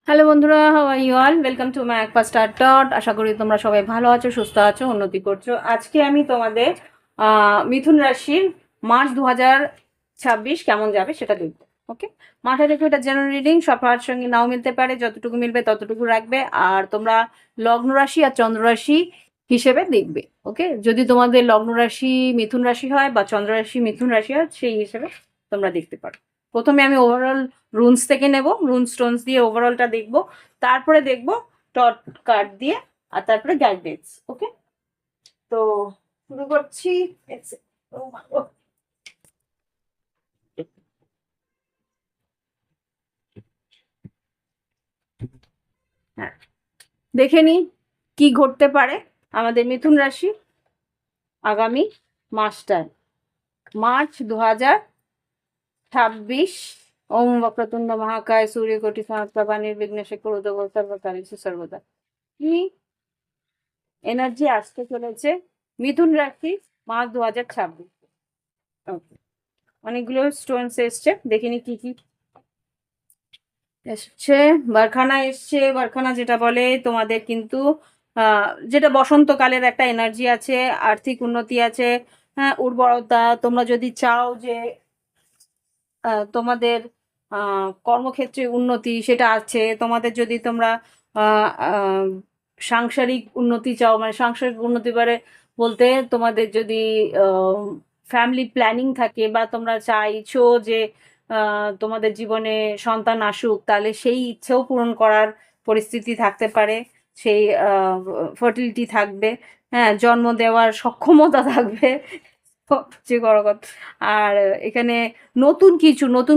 Hello বন্ধুরা, how are you all? Welcome to my একপা star dot. আশা করি তোমরা সবাই ভালো আছো, সুস্থ আছো, উন্নতি করছো। আজকে আমি তোমাদের মিথুন রাশির মার্চ 2026 কেমন যাবে সেটা দেখবো। ওকে, মাথায় রেখে এটা জেনারেল রিডিং, সবার সঙ্গে নাও মিলতে পারে, যতটুকু মিলবে ততটুকু রাখবে। আর তোমরা লগ্ন রাশি আর চন্দ্র রাশি হিসেবে দেখবে। ওকে, যদি তোমাদের লগ্ন রাশি মিথুন রাশি হয় বা চন্দ্র রাশি মিথুন রাশি হয়, সেই হিসেবে তোমরা দেখতে পারো। প্রথমে আমি ওভারঅল রুনস থেকে নেব, রুন স্টোনস দিয়ে ওভারঅলটা দেখব, তারপরে দেখব টট কার্ড দিয়ে, আর তারপরে গাইডেন্স। ওকে, তো শুরু করছি। হ্যাঁ, দেখে নি কি ঘটতে পারে আমাদের মিথুন রাশি আগামী মাসটায়, মার্চ 2026। ওম বক্রতুণ্ড মহাকায় সূর্যকোটি সমপ্রভা নির্বিঘ্নে কুরুতে সর্বকার্যেষু সর্বদা। কি এনার্জি আসতে চলেছে মিথুন রাশি মার্চ 2026? অনেকগুলো স্টোনস এসছে, দেখিনি কি কি এসছে। বারখানা এসছে, বারখানা যেটা বলে তোমাদের কিন্তু যেটা বসন্তকালের একটা এনার্জি আছে, আর্থিক উন্নতি আছে, হ্যাঁ, উর্বরতা। তোমরা যদি চাও যে তোমাদের কর্মক্ষেত্রে উন্নতি, সেটা আছে তোমাদের। যদি তোমরা সাংসারিক উন্নতি চাও, মানে সাংসারিক উন্নতি বলতে তোমাদের যদি ফ্যামিলি প্ল্যানিং থাকে, বা তোমরা চাইছো যে তোমাদের জীবনে সন্তান আসুক, তাহলে সেই ইচ্ছেও পূরণ করার পরিস্থিতি থাকতে পারে, সেই ফার্টিলিটি থাকবে, হ্যাঁ, জন্ম দেওয়ার সক্ষমতা থাকবে, সবচেয়ে বড় কথা। আর এখানে নতুন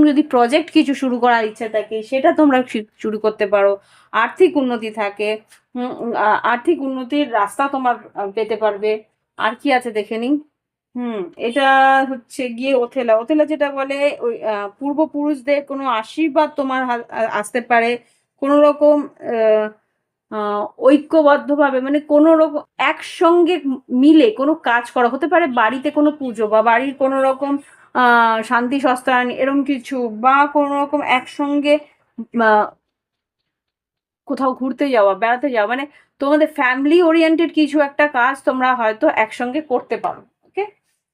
যদি প্রজেক্ট কিছু শুরু করার ইচ্ছা থাকে, সেটা তোমরা শুরু করতে পারো। আর্থিক উন্নতি থাকে, আর্থিক উন্নতির রাস্তা তোমার পেতে পারবে। আর কি আছে দেখে নিন। এটা হচ্ছে গিয়ে ওথেলা। ওথেলা যেটা বলে ওই পূর্বপুরুষদের কোনো আশীর্বাদ তোমার আসতে পারে, কোনো রকম ঐক্যবদ্ধভাবে, মানে কোনো রকম একসঙ্গে মিলে কোনো কাজ করা হতে পারে, বাড়িতে কোনো পুজো বা বাড়ির কোনো রকম শান্তি সস্তায়ন এরকম কিছু, বা কোনো রকম একসঙ্গে আহ, কোথাও ঘুরতে যাওয়া, বেড়াতে যাওয়া, মানে তোমাদের ফ্যামিলি ওরিয়েন্টেড কিছু একটা কাজ তোমরা হয়তো একসঙ্গে করতে পারো। ওকে,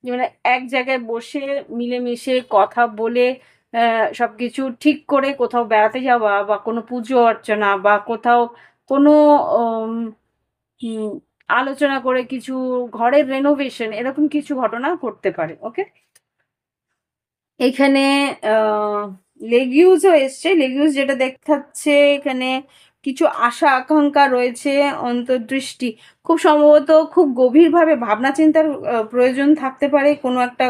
মানে এক জায়গায় বসে মিলেমিশে কথা বলে সবকিছু ঠিক করে কোথাও বেড়াতে যাওয়া, বা কোনো পুজো অর্চনা, বা কোথাও কোনো উম, উম, আলোচনা করে কিছু ঘরের রেনোভেশন, এরকম কিছু ঘটনা ঘটতে পারে। ওকে, এখানে লেগিউসও এসছে। লেগিউস যেটা দেখাচ্ছে এখানে কিছু আশা আকাঙ্ক্ষা রয়েছে, অন্তর্দৃষ্টি। খুব সম্ভবত খুব গভীরভাবে ভাবনা চিন্তার প্রয়োজন থাকতে পারে কোনো একটা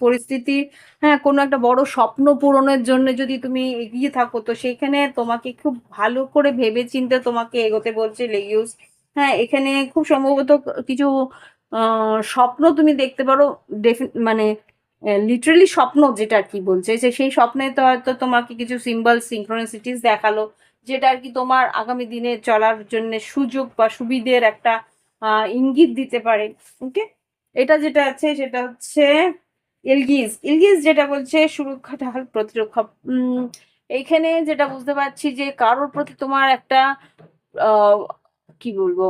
পরিস্থিতি। হ্যাঁ, কোনো একটা বড় স্বপ্ন পূরণের জন্য যদি তুমি এগিয়ে থাকো, তো সেইখানে তোমাকে খুব ভালো করে ভেবে চিন্তে তোমাকে এগোতে বলছে লেগিউস। হ্যাঁ, এখানে খুব সম্ভবত কিছু স্বপ্ন তুমি দেখতে পারো, মানে লিটারালি স্বপ্ন যেটা আর কি বলছে, যে সেই স্বপ্নে তো হয়তো তোমাকে কিছু সিম্বল সিনক্রোনিসিটিস দেখালো, যেটা আর কি তোমার আগামী দিনে চলার জন্য সুযোগ বা সুবিধের একটা ইঙ্গিত দিতে পারে। ওকে, এটা যেটা আছে সেটা হচ্ছে ইলগিজ। ইলগিজ যেটা বলছে সুরক্ষা ঢাল প্রতিরক্ষা। এইখানে যেটা বুঝতে পারছি যে কারোর প্রতি তোমার একটা আহ কি বলবো,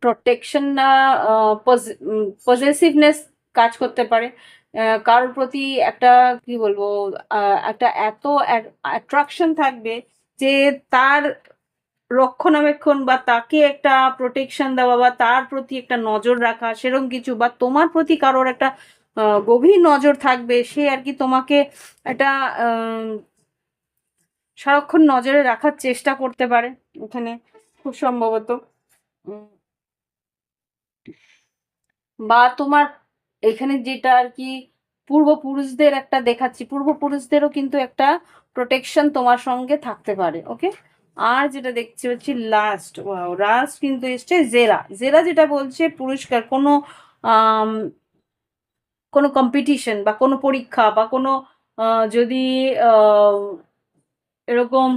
প্রোটেকশন না পজেসিভনেস কাজ করতে পারে। কারোর প্রতি একটা কি বলবো, একটা এত অ্যাট্রাকশন থাকবে যে তার রক্ষণাবেক্ষণ, বা তাকে একটা প্রোটেকশন দেওয়া, বা তার প্রতি একটা নজর রাখা, সেরকম কিছু, বা তোমার প্রতি কারোর একটা গভীর নজর থাকবে, সে আর কি তোমাকে একটা সারাক্ষণ নজরে রাখার চেষ্টা করতে পারে এখানে, খুব সম্ভবত। উম, বা তোমার এখানে যেটা আর কি পূর্বপুরুষদের একটা দেখাচ্ছি, পূর্বপুরুষদেরও কিন্তু একটা প্রোটেকশন তোমার সঙ্গে থাকতে পারে। ওকে, আর যেটা দেখছি হচ্ছে লাস্ট, লাস্ট কিন্তু এসছে জেরা। জেরা যেটা বলছে পুরস্কার, কোনো আম, কোনো কম্পিটিশন বা কোনো পরীক্ষা, বা কোনো যদি আহ, এরকম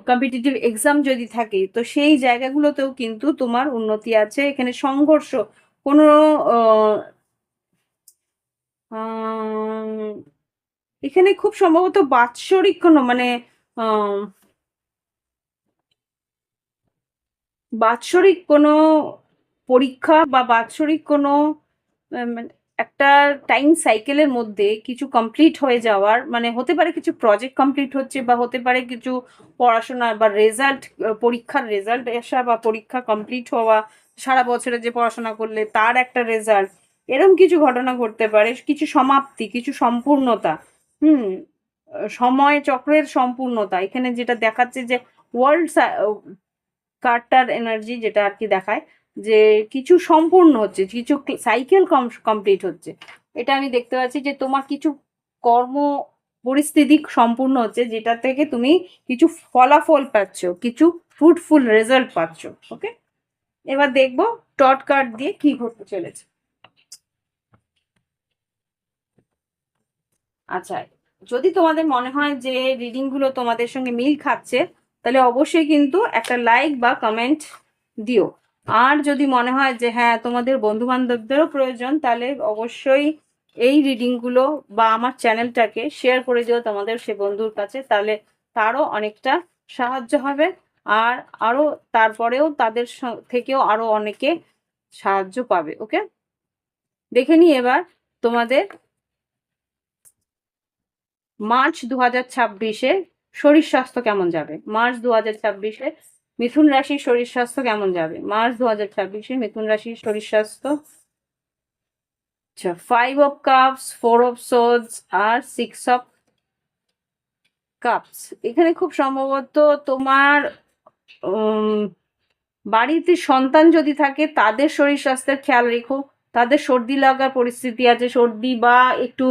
কম্পিটিটিভ এক্সাম যদি থাকে, তো সেই জায়গাগুলোতেও কিন্তু তোমার উন্নতি আছে। এখানে সংঘর্ষ, কোনো আহ, এখানে খুব সম্ভবত বাৎসরিক কোনো মানে আহ, বাৎসরিক কোনো পরীক্ষা বা বাৎসরিক কোনো মানে একটা টাইম সাইকেলের মধ্যে কিছু কমপ্লিট হয়ে যাওয়ার, মানে হতে পারে কিছু প্রজেক্ট কমপ্লিট হচ্ছে, বা হতে পারে কিছু পড়াশোনা বা রেজাল্ট, পরীক্ষার রেজাল্ট আসা বা পরীক্ষা কমপ্লিট হওয়া, সারা বছরে যে পড়াশোনা করলে তার একটা রেজাল্ট, এরকম কিছু ঘটনা ঘটতে পারে, কিছু সমাপ্তি, কিছু সম্পূর্ণতা। হুম। সময় চক্রের সম্পূর্ণতা এখানে যেটা দেখাচ্ছে যে ওয়ার্ল্ড কার্টার এনার্জি যেটা আর কি দেখায় যে কিছু সম্পূর্ণ হচ্ছে, কিছু সাইকেল কমপ্লিট হচ্ছে। এটা আমি দেখতে পাচ্ছি যে তোমার কিছু কর্ম পরিস্থিতি সম্পূর্ণ হচ্ছে, যেটা থেকে তুমি কিছু ফলাফল পাচ্ছ, কিছু ফ্রুটফুল রেজাল্ট পাচ্ছ। ওকে, এবার দেখবো টট কার্ড দিয়ে কি ঘটতে চলেছে। আচ্ছা, যদি তোমাদের মনে হয় যে রিডিং গুলো তোমাদের সঙ্গে মিল খাচ্ছে, তাহলে অবশ্যই কিন্তু একটা লাইক বা কমেন্ট দিও। আর যদি মনে হয় যে হ্যাঁ তোমাদের বন্ধু বান্ধবদেরও প্রয়োজন, তাহলে অবশ্যই এই রিডিং গুলো বা আমার চ্যানেলটাকে শেয়ার করে দিও তোমাদের সে বন্ধুর কাছে, তাহলে তারও অনেকটা সাহায্য হবে। আর আরো তারপরেও তাদের থেকেও আরো অনেকে সাহায্য পাবে। ওকে, দেখে নি এবার তোমাদের মার্চ 2026-এ শরীর স্বাস্থ্য কেমন যাবে। মার্চ 2026-এ মিথুন রাশির শরীর স্বাস্থ্য কেমন যাবে। মার্চ 2026-এ মিথুন রাশির শরীর স্বাস্থ্য। আচ্ছা, 5 অফ কাপস, 4 অফ সোর্ডস আর 6 অফ কাপস। এখানে খুব সম্ভবত তোমার বাড়িতে সন্তান যদি থাকে তাদের শরীর স্বাস্থ্যের খেয়াল রেখো। তাদের সর্দি লাগার পরিস্থিতি আছে, সর্দি বা একটু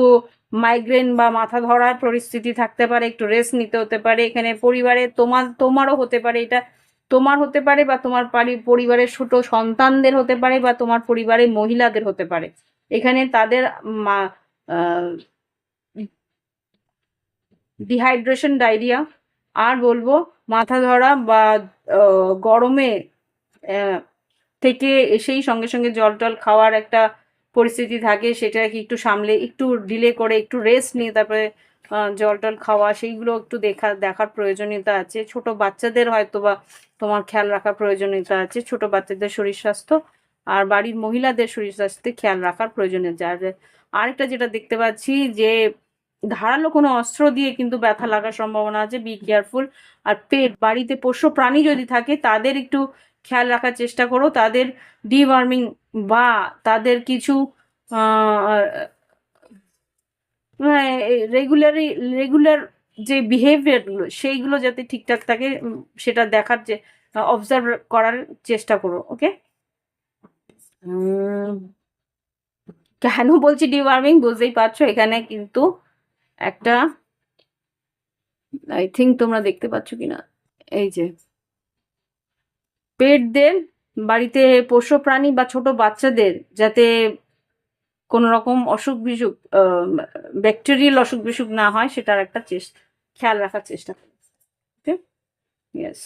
মাইগ্রেন বা মাথা ধরার পরিস্থিতি থাকতে পারে, একটু রেস্ট নিতে হতে পারে। এখানে পরিবারে তোমারও হতে পারে, এটা তোমার হতে পারে বা তোমার পরিবারের ছোট সন্তানদের হতে পারে বা তোমার পরিবারের মহিলাদের হতে পারে। এখানে তাদের ডিহাইড্রেশন, ডায়রিয়া, আর বলবো মাথা ধরা বা গরমে থেকে এসেই সঙ্গে সঙ্গে জল টল খাওয়ার একটা পরিস্থিতি থাকে, সেটাকে একটু সামলে একটু ডিলে করে একটু রেস্ট নিয়ে তারপরে জল টল খাওয়া, সেইগুলো একটু দেখার প্রয়োজনীয়তা আছে। ছোট বাচ্চাদের হয়তো বা তোমার খেয়াল রাখার প্রয়োজনীয়তা আছে, ছোট বাচ্চাদের শরীর স্বাস্থ্য আর বাড়ির মহিলাদের শরীর স্বাস্থ্যে খেয়াল রাখার প্রয়োজনীয়তা আছে। আরেকটা যেটা দেখতে পাচ্ছি যে ধারালো কোনো অস্ত্র দিয়ে কিন্তু ব্যথা লাগার সম্ভাবনা আছে, বি কেয়ারফুল। আর পেট, বাড়িতে পোষ্য প্রাণী যদি থাকে তাদের একটু খেয়াল রাখার চেষ্টা করো, তাদের ডিওয়ার্মিং বা তাদের কিছু রেগুলারই রেগুলার যে বিহেভিয়ারগুলো সেইগুলো যাতে ঠিকঠাক থাকে, সেটা দেখার যে অবজার্ভ করার চেষ্টা করো। ওকে, কেন বলছি ডিওয়ার্মিং বুঝতেই পারছো, এখানে কিন্তু একটা, আই থিঙ্ক তোমরা দেখতে পাচ্ছ কিনা, এই যে পেটদের, বাড়িতে পোষ্য প্রাণী বা ছোট বাচ্চাদের যাতে কোনো রকম অসুখ বিসুখ, ব্যাকটেরিয়াল অসুখ বিসুখ না হয়, সেটার একটা খেয়াল রাখার চেষ্টা করি। ওকে, ইয়েস,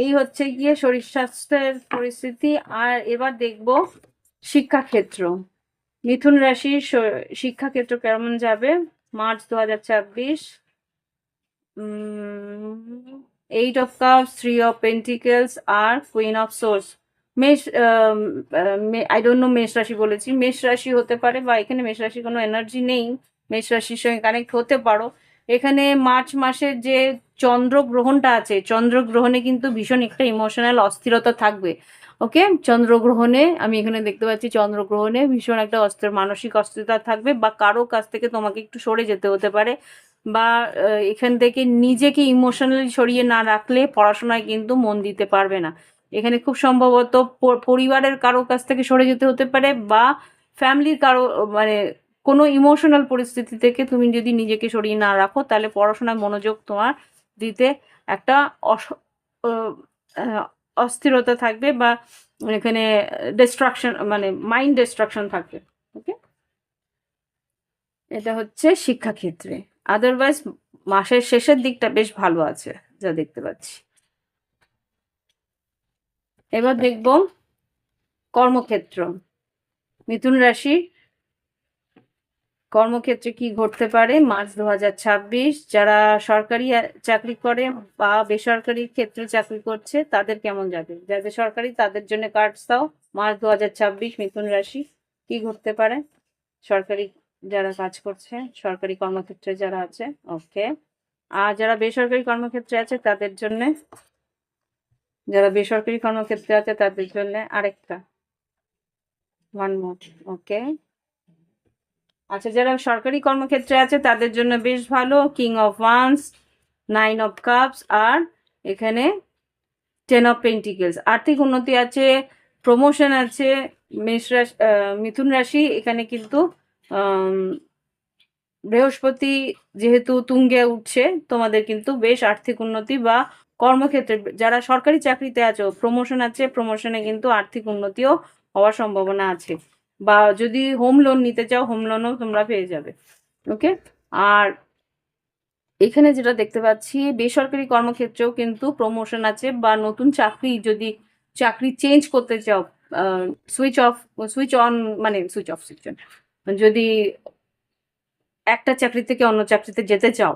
এই হচ্ছে গিয়ে শরীর স্বাস্থ্যের পরিস্থিতি। আর এবার দেখব শিক্ষাক্ষেত্র, মিথুন রাশির শিক্ষাক্ষেত্র কেমন যাবে March 2026। 8 of cups, 3 of pentacles আর কুইন অফ সোর্স। মেষ, আই ডোন্ট নো মেষ রাশি বলেছি, মেষ রাশি হতে পারে, বা এখানে মেষ রাশি কোনো এনার্জি নেই, মেষ রাশির সঙ্গে কানেক্ট হতে পারো। এখানে মার্চ মাসের যে চন্দ্রগ্রহণটা আছে, চন্দ্রগ্রহণে কিন্তু ভীষণ একটা ইমোশনাল অস্থিরতা থাকবে। ওকে, চন্দ্রগ্রহণে আমি এখানে দেখতে পাচ্ছি চন্দ্রগ্রহণে ভীষণ একটা মানসিক অস্থিরতা থাকবে, বা কারো কাছ থেকে তোমাকে একটু সরে যেতে হতে পারে, বা এখান থেকে নিজেকে ইমোশনালি সরিয়ে না রাখলে পড়াশোনায় কিন্তু মন দিতে পারবে না। এখানে খুব সম্ভবত পরিবারের কারো কাছ থেকে সরে যেতে হতে পারে, বা ফ্যামিলির কারো মানে কোনো ইমোশনাল পরিস্থিতি থেকে তুমি যদি নিজেকে সরিয়ে না রাখো, তাহলে পড়াশোনায় মনোযোগ তোমার দিতে একটা আহ, অস্থিরতা থাকবে, বা এখানে ডিস্ট্রাকশন মানে মাইন্ড ডিস্ট্রাকশন থাকবে। ওকে, এটা হচ্ছে শিক্ষাক্ষেত্রে। আদারওয়াইজ মাসের শেষের দিকটা বেশ ভালো আছে যা দেখতে পাচ্ছি। এবার দেখব কর্মক্ষেত্র, মিথুন রাশি কর্মক্ষেত্রে কি ঘটতে পারে মার্চ 2026? যারা সরকারি চাকরি করে বা বেসরকারি ক্ষেত্রে চাকরি করছে তাদের কেমন যাবে? যাদের সরকারি তাদের জন্য কার্ডস দাও। মার্চ 2026 মিথুন রাশি কি ঘটতে পারে? সরকারি যারা কাজ করছে, সরকারি কর্মক্ষেত্রে যারা আছে, ওকে। আর যারা বেসরকারি কর্মক্ষেত্রে আছে তাদের জন্য, যারা বেসরকারি কর্মক্ষেত্রে আছে তাদের জন্য আরেকটা, ওয়ান মোর, ওকে। আচ্ছা, যারা সরকারি কর্মক্ষেত্রে আছে তাদের জন্য বেশ ভালো, king of wands, 9 of cups, আর এখানে 10 অফ পেন্টিকেলস। আর্থিক উন্নতি আছে, প্রমোশন আছে। মিথুন রাশি এখানে কিন্তু বৃহস্পতি যেহেতু তুঙ্গে উঠছে, তোমাদের কিন্তু বেশ আর্থিক উন্নতি বা কর্মক্ষেত্রে যারা সরকারি চাকরিতে আছো প্রমোশন আছে, প্রমোশনে কিন্তু আর্থিক উন্নতিও হওয়ার সম্ভাবনা আছে। বা যদি হোম লোন নিতে চাও হোম লোনও তোমরা পেয়ে যাবে, ওকে। আর এখানে যেটা দেখতে পাচ্ছি বেসরকারি কর্মক্ষেত্রেও কিন্তু প্রমোশন আছে বা নতুন চাকরি, যদি চাকরি চেঞ্জ করতে চাও, সুইচ অফ সুইচ অন মানে সুইচ অফ সুইচ অন, যদি একটা চাকরি থেকে অন্য চাকরিতে যেতে চাও,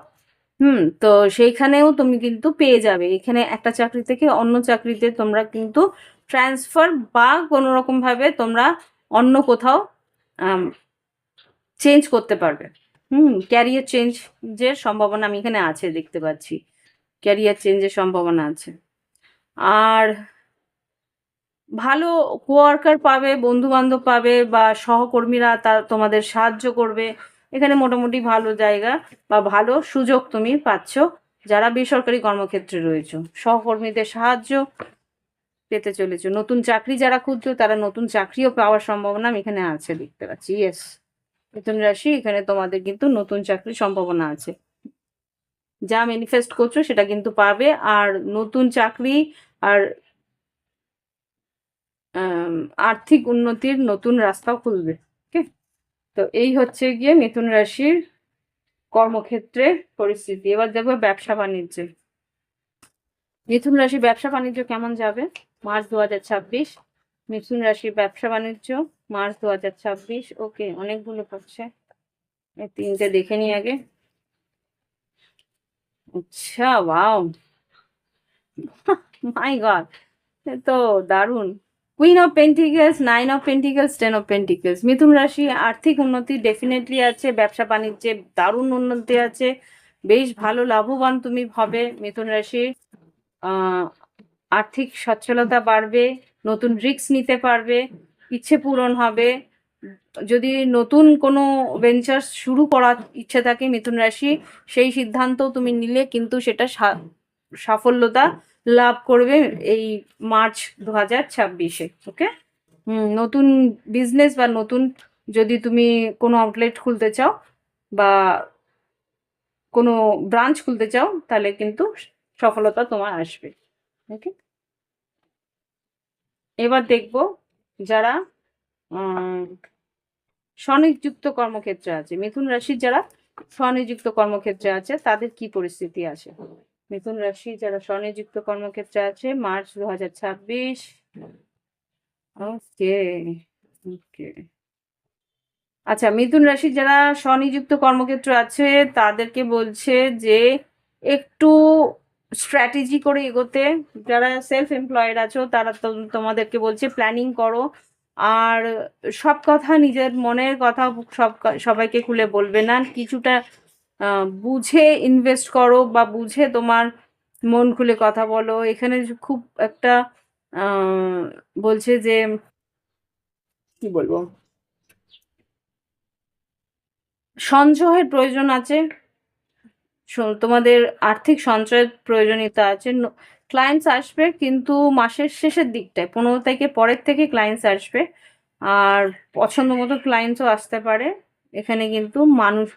তো সেইখানেও তুমি কিন্তু পেয়ে যাবে। এখানে একটা চাকরি থেকে অন্য চাকরিতে তোমরা কিন্তু ট্রান্সফার বা কোনো রকম ভাবে তোমরা অন্য কোথাও চেঞ্জ করতে পারবে। ক্যারিয়ার চেঞ্জের সম্ভাবনা আমি এখানে আছে দেখতে পাচ্ছি, ক্যারিয়ার চেঞ্জের সম্ভাবনা আছে। আর ভালো কোয়ার্কার পাবে, বন্ধু বান্ধব পাবে বা সহকর্মীরা তোমাদের সাহায্য করবে। এখানে মোটামুটি ভালো জায়গা বা ভালো সুযোগ তুমি পাচ্ছ যারা বেসরকারি কর্মক্ষেত্রে রয়েছে। সহকর্মীদের সাহায্য পেতে চলেছো। নতুন চাকরি যারা খুঁজছো তারা নতুন চাকরিও পাওয়ার সম্ভাবনা আমি এখানে আছে দেখতে পাচ্ছি। ইয়েস, মিথুন রাশি এখানে তোমাদের কিন্তু নতুন চাকরির সম্ভাবনা আছে। যা ম্যানিফেস্ট করছো সেটা কিন্তু পাবে। আর নতুন চাকরি আর আর্থিক উন্নতির নতুন রাস্তাও খুলবে, ওকে। তো এই হচ্ছে গিয়ে মিথুন রাশির কর্মক্ষেত্রের পরিস্থিতি। এবার দেখবো ব্যবসা বাণিজ্যে মিথুন রাশি ব্যবসা বাণিজ্য কেমন যাবে মার্চ 2026। মিথুন রাশির ব্যবসা বাণিজ্য মার্চ 2026, ওকে। অনেকগুলো পড়ছে, এই তিনটে দেখে নিই আগে। আচ্ছা, ওয়াও, মাই গড, তো দারুণ। Queen of pentacles, 9 of pentacles, 10 of pentacles. মিথুন রাশি আর্থিক উন্নতি ডেফিনেটলি আছে, ব্যবসা বাণিজ্যে দারুণ উন্নতি আছে, বেশ ভালো লাভবান তুমি হবে মিথুন রাশি। আর্থিক সচ্ছলতা বাড়বে, নতুন রিস্ক নিতে পারবে, ইচ্ছে পূরণ হবে। যদি নতুন কোনো ভেঞ্চার শুরু করার ইচ্ছে থাকে মিথুন রাশি, সেই সিদ্ধান্ত তুমি নিলে কিন্তু সেটা সাফল্যতা লাভ করবে এই মার্চ 2026-এ, ওকে। নতুন বিজনেস বা নতুন যদি তুমি কোনো আউটলেট খুলতে চাও বা কোনো ব্রাঞ্চ খুলতে চাও তাহলে কিন্তু সফলতা তোমার আসবে, ওকে। এবার দেখব যারা স্বনিযুক্ত কর্মক্ষেত্রে আছে, মিথুন রাশির যারা স্বনিযুক্ত কর্মক্ষেত্রে আছে তাদের কি পরিস্থিতি আছে। মিথুন রাশি যারা স্বনিযুক্ত কর্মক্ষেত্রে আছে মার্চ 2026, ওকে ওকে। আচ্ছা, মিথুন রাশি যারা স্বনিযুক্ত কর্মক্ষেত্র আছে তাদেরকে বলছে যে একটু স্ট্র্যাটেজি করে এগোতে। যারা সেলফ এমপ্লয়েড আছো তারা তোমাদেরকে বলছে প্ল্যানিং করো, আর সব কথা নিজের মনের কথা সবাইকে খুলে বলবে না, কিছুটা বুঝে ইনভেস্ট করো বা বুঝে তোমার মন খুলে কথা বলো। এখানে খুব একটা বলছে যে কি বলবো, সঞ্চয়ের প্রয়োজন আছে, তোমাদের আর্থিক সঞ্চয়ের প্রয়োজনীয়তা আছে। ক্লায়েন্টস আসবে কিন্তু মাসের শেষের দিকটায় 15 থেকে পরের থেকে ক্লায়েন্টস আসবে, আর পছন্দ মতো ক্লায়েন্টসও আসতে পারে। এখানে কিন্তু মানুষ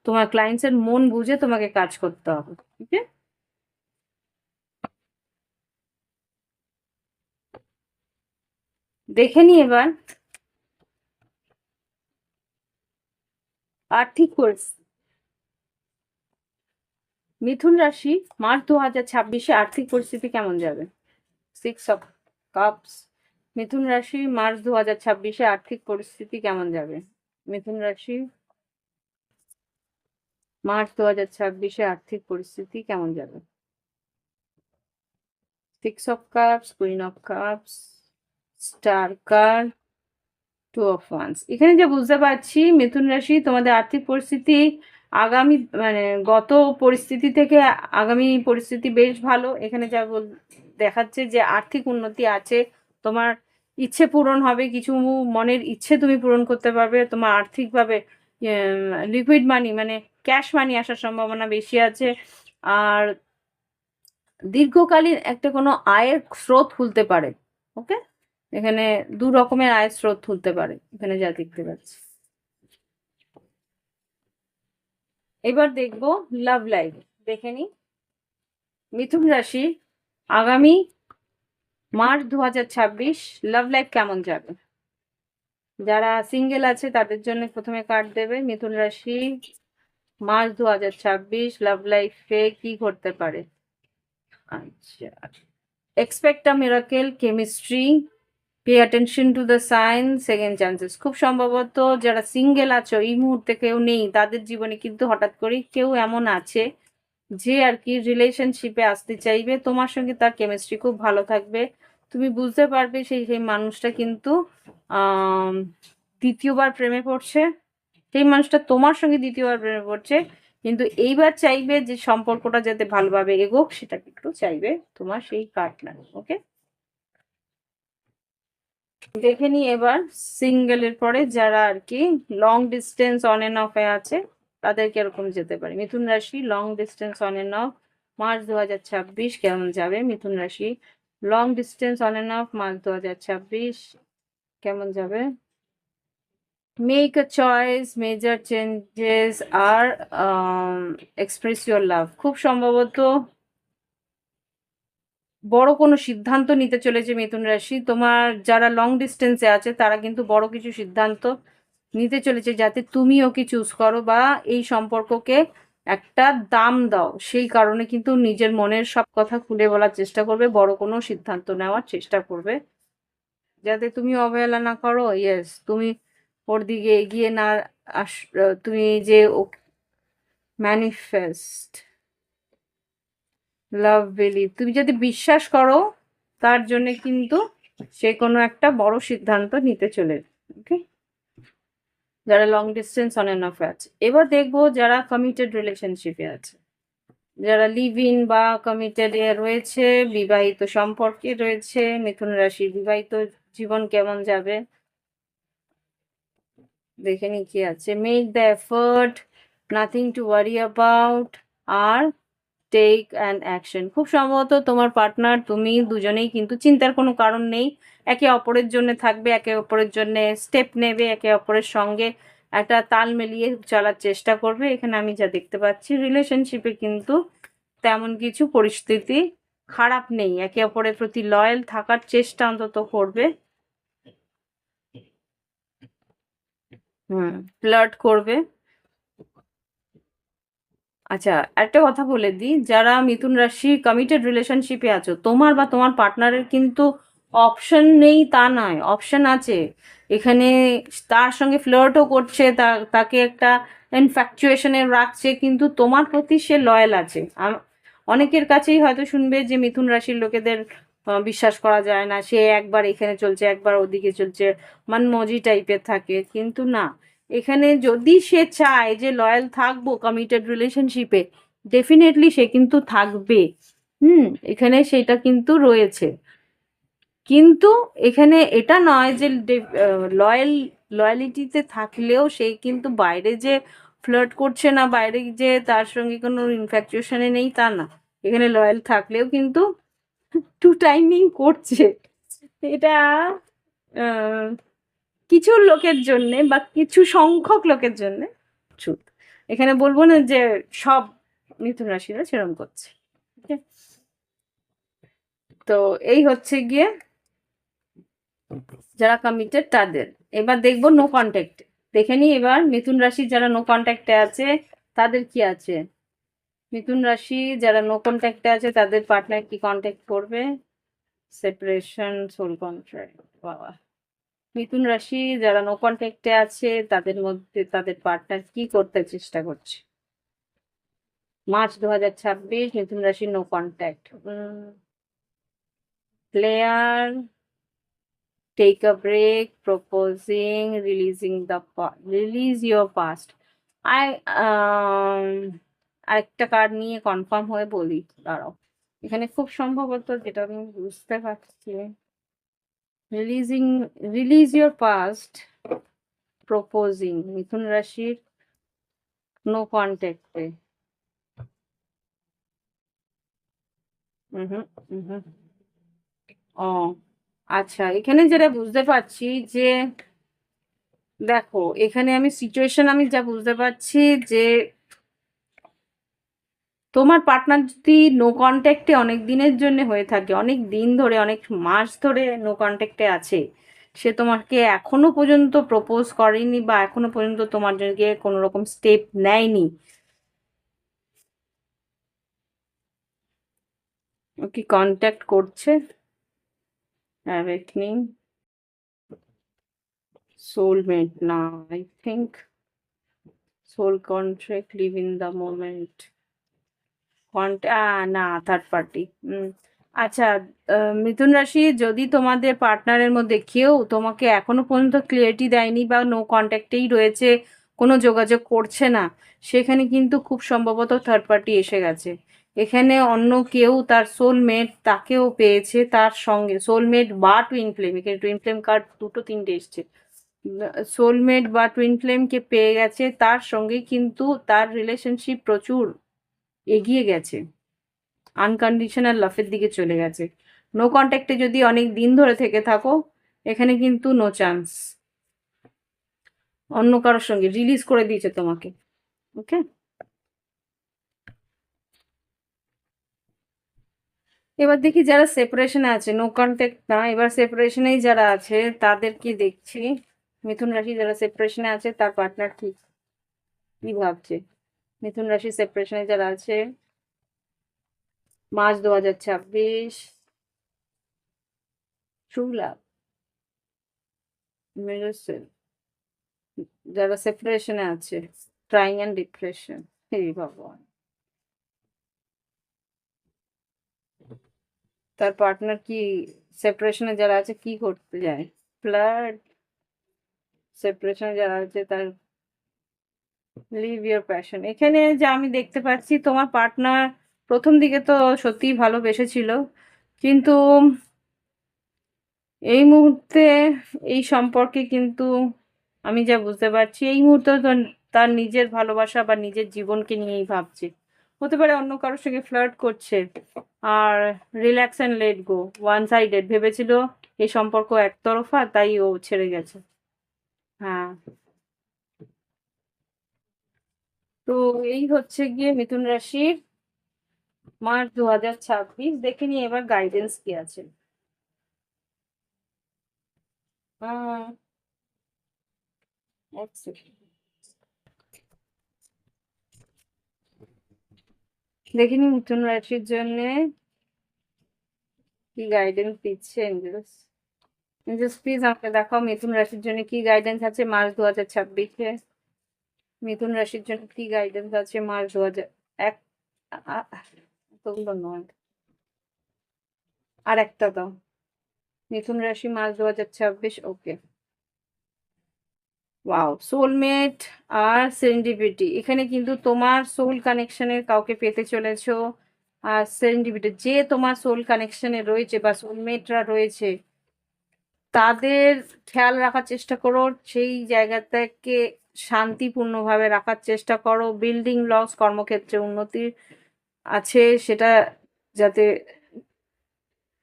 তোমার ক্লায়েন্টসের মন বুঝে তোমাকে কাজ করতে হবে, ঠিক আছে। দেখে নি এবার আর্থিক পরিস্থিতি। মিথুন রাশি মার্চ 2026-এ আর্থিক পরিস্থিতি কেমন যাবে? 6 অফ কাপস। মিথুন রাশি মার্চ 2026-এ আর্থিক পরিস্থিতি কেমন যাবে? মিথুন রাশি মার্চ 2026-এ আর্থিক পরিস্থিতি কেমন যাবে? 6 of Cups, Queen of Cups, star card, 2 of Wands। এখানে যে বুঝতে পারছি মিথুন রাশি তোমাদের আর্থিক পরিস্থিতি আগামী মানে গত পরিস্থিতি থেকে আগামী পরিস্থিতি বেশ ভালো। এখানে যা দেখাচ্ছে যে আর্থিক উন্নতি আছে, তোমার ইচ্ছে পূরণ হবে, কিছু মনের ইচ্ছে তুমি পূরণ করতে পারবে, তোমার আর্থিকভাবে লিকুইড মানি মানে ক্যাশ মানি আসার সম্ভাবনা বেশি আছে। আর দীর্ঘকালীন একটা কোনো আয়ের স্রোত খুলতে পারে। ওকে, এখানে 2 রকমের আয়ের স্রোত খুলতে পারে, এখানে যা দেখতে পাচ্ছি। এবার দেখবো লাভ লাইফ, দেখে নি মিথুন রাশি আগামী মার্চ 2026 লাভ লাইফ কেমন যাবে। যারা সিঙ্গেল আছে তাদের জন্য প্রথমে কার্ড দেবে মিথুন রাশি মার্চ 2026 লাভ লাইফে কি ঘটতে পারে। আচ্ছা, expect a miracle, chemistry, pay attention to the sign, second chances. খুব সম্ভবত যারা সিঙ্গেল আছো এই মুহূর্তে কেউ নেই, তাদের জীবনে কিন্তু হঠাৎ করে কেউ এমন আছে যে আর কি রিলেশনশিপে আসতে চাইবে, তোমার সঙ্গে তার কেমিস্ট্রি খুব ভালো থাকবে, তুমি বুঝতে পারবে সেই সেই মানুষটা কিন্তু দ্বিতীয়বার প্রেমে পড়ছে, সেই মানুষটা তোমার সঙ্গে দ্বিতীয়বার প্রেমে পড়ছে, কিন্তু এইবার চাইবে যে সম্পর্কটা যাতে ভালোভাবে এগোক সেটা একটু চাইবে তোমার সেই পার্টনার। ওকে, দেখে নি এবার সিঙ্গেলের পরে যারা আর কি লং ডিস্টেন্স অন এন্ড অফে আছে তাদের কিরকম যেতে পারে। মিথুন রাশি long distance on and off March 2026 কেমন যাবে। মিথুন রাশি long distance on and off March 2026 কেমন যাবে। Make a choice, major changes আর এক্সপ্রেস ইউর লাভ। খুব সম্ভবত বড় কোনো সিদ্ধান্ত নিতে চলেছে মিথুন রাশি, তোমার যারা লং ডিস্টেন্সে আছে তারা কিন্তু বড় কিছু সিদ্ধান্ত নিতে চলেছে যাতে তুমি ওকে চুজ করো বা এই সম্পর্ককে একটা দাম দাও, সেই কারণে কিন্তু নিজের মনের সব কথা খুলে বলার চেষ্টা করবে, বড় কোনো সিদ্ধান্ত নেওয়ার চেষ্টা করবে যাতে তুমি অবহেলা না করো। ইয়েস, তুমি ওর দিকে এগিয়ে না আস, তুমি যে ও ম্যানিফেস্ট লাভ বিলিভ, তুমি যদি বিশ্বাস করো তার জন্য কিন্তু সে কোনো একটা বড় সিদ্ধান্ত নিতে চলে। ওকে, যারা লং ডিস্টেন্স অন এন্ড অফে আছে। এবার দেখবো যারা কমিটেড রিলেশনশিপে আছে, যারা লিভ ইন বা কমিটেড এ রয়েছে, বিবাহিত সম্পর্কে রয়েছে, মিথুন রাশির বিবাহিত জীবন কেমন যাবে দেখে নি কি আছে। Make the effort, nothing to worry about আর টেক অ্যান অ্যাকশন। খুব সম্ভবত তোমার পার্টনার তুমি দুজনেই কিন্তু চিন্তার কোনো কারণ নেই, একে অপরের জন্য থাকবে, একে অপরের জন্য স্টেপ নেবে, একে অপরের সঙ্গে একটা তাল মিলিয়ে চলার চেষ্টা করবে। এখানে আমি যা দেখতে পাচ্ছি রিলেশনশিপে কিন্তু তেমন কিছু পরিস্থিতি খারাপ নেই, একে অপরের প্রতি লয়াল থাকার চেষ্টা অন্তত করবে। ফ্লার্ট করবে। আচ্ছা, একটা কথা বলে দিই, যারা মিথুন রাশি কমিটেড রিলেশনশিপে আছো, তোমার বা তোমার পার্টনারের কিন্তু অপশন নেই তা নয়, অপশন আছে। এখানে তার সঙ্গে ফ্লার্টও করছে, তাকে একটা ইনফ্যাকচুয়েশনে রাখছে, কিন্তু তোমার প্রতি সে লয়াল আছে। অনেকের কাছেই হয়তো শুনবে যে মিথুন রাশির লোকেদের বিশ্বাস করা যায় না, সে একবার এখানে চলছে একবার ওদিকে চলছে, মানমজি টাইপের থাকে, কিন্তু না, এখানে যদি সে চায় যে লয়াল থাকবো কমিটেড রিলেশনশিপে, ডেফিনেটলি সে কিন্তু থাকবে। এখানে সেটা কিন্তু রয়েছে, কিন্তু এখানে এটা নয় যে লয়ালিটিতে থাকলেও সে কিন্তু বাইরে যে ফ্লার্ট করছে না, বাইরে যে তার সঙ্গে কোনো ইনফ্যাকচুয়েশনে নেই তা না, এখানে লয়াল থাকলেও কিন্তু টু টাইমিং করছে। এটা কিছু লোকের জন্যে বা কিছু সংখ্যক লোকের জন্যে ট্রুথ, এখানে বলবো না যে সব মিথুন রাশিরা সেরকম করছে। তো এই হচ্ছে গিয়ে যারা কমিটেড তাদের। এবার দেখবো নো কন্ট্যাক্ট, দেখে নি এবার মিথুন রাশি যারা নো কন্ট্যাক্টে আছে তাদের কি আছে। মিথুন রাশি যারা নো কন্ট্যাক্টে আছে তাদের পার্টনার কি কন্ট্যাক্ট করবে। সেপারেশন, সোল কন্ট্রাক্ট, বাবা। মিথুন রাশি যারা নো কন্ট্যাক্টে আছে তাদের মধ্যে তাদের পার্টনার কি করতে চেষ্টা করছে। মার্চ 2026, মিথুন রাশি, no contact. Player, take a break, proposing, release your past. I আরেকটা কার্ড নিয়ে কনফার্ম হয়ে বলি, দাঁড়াও। এখানে খুব সম্ভবত যেটা আমি বুঝতে পারছি, releasing, release your past, proposing, মিথুন রাশির, নো কন্ট্যাক্টে। হুম হুম। ও আচ্ছা, এখানে যেটা বুঝতে পারছি যে, দেখো এখানে আমি সিচুয়েশন আমি যা বুঝতে পারছি যে, তোমার পার্টনার যদি নো কন্ট্যাক্টে অনেক দিনের জন্য হয়ে থাকে, অনেক দিন ধরে, অনেক মাস ধরে নো কন্ট্যাক্টে আছে, সে তোমাকে এখনো পর্যন্ত প্রপোজ করেনি বা এখনো পর্যন্ত তোমার জন্য কোনো রকম স্টেপ নেয়নি, ও কি কন্ট্যাক্ট করছে? অ্যাওয়েকনিং, সোলমেট না, I think soul contract, live in the moment, না, থার্ড পার্টি। আচ্ছা, মিথুন রাশি, যদি তোমাদের পার্টনারের মধ্যে কেউ তোমাকে এখনো পর্যন্ত ক্লিয়ারিটি দেয়নি বা নো কন্ট্যাক্টেই রয়েছে, কোনো যোগাযোগ করছে না, সেখানে কিন্তু খুব সম্ভবত থার্ড পার্টি এসে গেছে। এখানে অন্য কেউ তার সোলমেট তাকেও পেয়েছে, তার সঙ্গে সোলমেট বা টুইন ফ্লেম, এখানে টুইন ফ্লেম কার্ড দুটো তিনটে এসছে, সোলমেট বা টুইন ফ্লেমকে পেয়ে গেছে, তার সঙ্গে কিন্তু তার রিলেশনশিপ প্রচুর এগিয়ে গেছে, আনকন্ডিশনাল লাভের দিকে চলে গেছে। নো কন্ট্যাক্টে যদি অনেক দিন ধরে থেকে থাকো, এখানে কিন্তু নো চান্স, অন্য কারোর সঙ্গে রিলিজ করে দিয়েছে তোমাকে। ওকে, এবার দেখি যারা সেপারেশনে আছে, নো কন্ট্যাক্ট না, এবার সেপারেশনেই যারা আছে তাদের কি দেখছি, মিথুন রাশি যারা সেপারেশনে আছে তার পার্টনার কি কি ভাবছে। মিথুন রাশি সেপারেশনে যারা আছে, মার্চ 2026, ট্রু লাভ, মিরর, যারা সেপারেশনে আছে, ট্রাইং অ্যান্ড ডিপ্রেশন, হে ভগবান, তার পার্টনার কি সেপারেশনে যারা আছে কি করতে যায়, ফ্লার্ট, সেপারেশনে যারা আছে তার লিভ ইয়োর প্যাশন। এখানে যা আমি দেখতে পাচ্ছি, তোমার পার্টনার প্রথম দিকে তো সত্যিই ভালোবেসেছিল, কিন্তু এই মুহূর্তে এই সম্পর্কে কিন্তু আমি যা বুঝতে পারছি, এই মুহূর্তে তো তার নিজের ভালোবাসা বা নিজের জীবনকে নিয়েই ভাবছে। হতে পারে অন্য কারোর সঙ্গে ফ্লার্ট করছে, আর relax and let go, one sided ভেবেছিল এই সম্পর্ক একতরফা, তাই ও ছেড়ে গেছে। হ্যাঁ, তো এই হচ্ছে গিয়ে মিথুন রাশির মার্চ 2026। দেখে নিই এবার গাইডেন্স কি আছে। এক সেকেন্ড, দেখে নিই মিথুন রাশির জন্য কি গাইডেন্স দিচ্ছে এঞ্জেলস। এঞ্জেলস প্লিজ আমাকে দেখাও মিথুন রাশির জন্য কি গাইডেন্স আছে মার্চ 2026-এ। মিথুন রাশির জন্য কি গাইডেন্স আছে মার্চ 2001, এতগুলো নয়, আর একটা দাও। মিথুন রাশি মার্চ 2026, ওকে। ওয়াও, সোলমেট আর সেরেন্ডিপিটি, এখানে কিন্তু তোমার সোল কানেকশনের কাউকে পেতে চলেছো। আর সেরেন্ডিপিটি, যে তোমার সোল কানেকশনে রয়েছে বা সোলমেটরা রয়েছে, তাদের খেয়াল রাখার চেষ্টা করো, সেই জায়গাটাকে শান্তিপূর্ণভাবে রাখার চেষ্টা করো। বিল্ডিং ব্লকস, কর্মক্ষেত্রে উন্নতি আছে, সেটা যাতে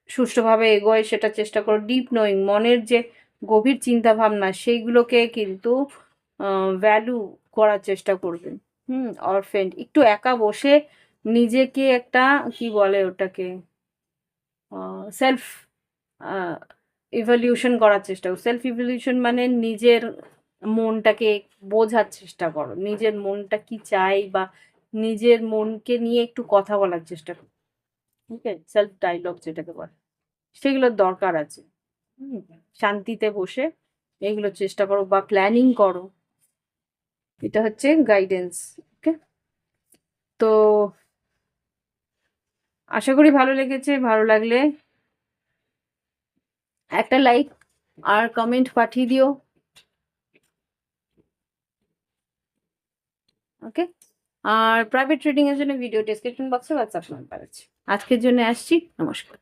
সুষ্ঠুভাবে এগোয় সেটা চেষ্টা করো। ডিপ নোয়িং, মনের যে গভীর চিন্তা ভাবনা, সেইগুলোকে কিন্তু ভ্যালু করার চেষ্টা করবেন। অরফেন্ড, একটু একা বসে নিজেকে একটা কি বলে ওটাকে, সেলফ ইভলিউশন করার চেষ্টা করো। সেলফ ইভলিউশন মানে নিজের মনটাকে বোঝার চেষ্টা করো, নিজের মনটা কি চাই বা নিজের মনকে নিয়ে একটু কথা বলার চেষ্টা করো। ঠিক আছে, সেলফ ডায়লগ যেটাকে বলে, সেগুলোর দরকার আছে। শান্তিতে বসে এগুলো চেষ্টা করো বা প্ল্যানিং করো, এটা হচ্ছে গাইডেন্স। ওকে, তো আশা করি ভালো লেগেছে। ভালো লাগলে একটা লাইক আর কমেন্ট পাঠিয়ে দিও। ওকে, আর প্রাইভেট ট্রেডিং এর জন্য ভিডিও ডেসক্রিপশন বক্সে হোয়াটসঅ্যাপ নাম্বার আছে। আজকের জন্য আসছি, নমস্কার।